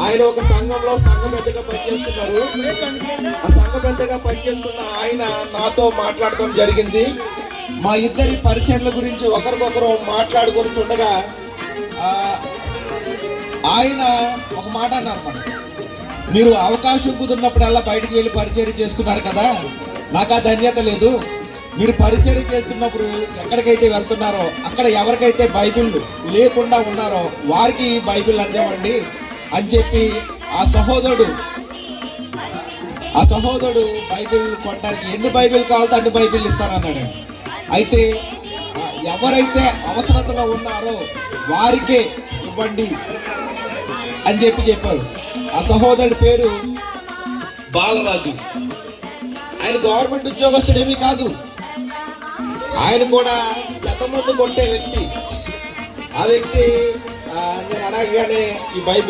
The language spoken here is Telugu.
ఆయన ఒక సంఘంలో సంఘ పెద్దగా పనిచేస్తున్నారు. ఆ సంఘ పెద్దగా పనిచేస్తున్న ఆయన నాతో మాట్లాడటం జరిగింది. మా ఇద్దరి పరిచర్ల గురించి ఒకరికొకరు మాట్లాడుకొని చూడగా ఆయన ఒక మాట అన్నారు, మీరు అవకాశం కుదిరినప్పుడల్లా బయటికి వెళ్ళి పరిచర్య చేస్తున్నారు కదా, నాకు ఆ ధన్యత లేదు. మీరు పరిచర్య చేస్తున్నప్పుడు ఎక్కడికైతే వెళ్తున్నారో అక్కడ ఎవరికైతే బైబిల్ లేకుండా ఉన్నారో వారికి బైబిల్ అందేవండి అని చెప్పి ఆ సహోదరుడు బైబిల్ కొనడానికి ఎన్ని బైబిల్ కావాలో అన్ని బైబిల్ ఇస్తానన్నాడు. అయితే ఎవరైతే అవసరతలో ఉన్నారో వారికే ఇవ్వండి అని చెప్పారు. ఆ సహోదరుడి పేరు బాలరాజు. ఆయన గవర్నమెంట్ ఉద్యోగస్తుడేమీ కాదు, ఆయన కూడా చెత్తమందు కొట్టే వ్యక్తి. ఆ వ్యక్తి నేను అడగగానే ఈ బైబిల్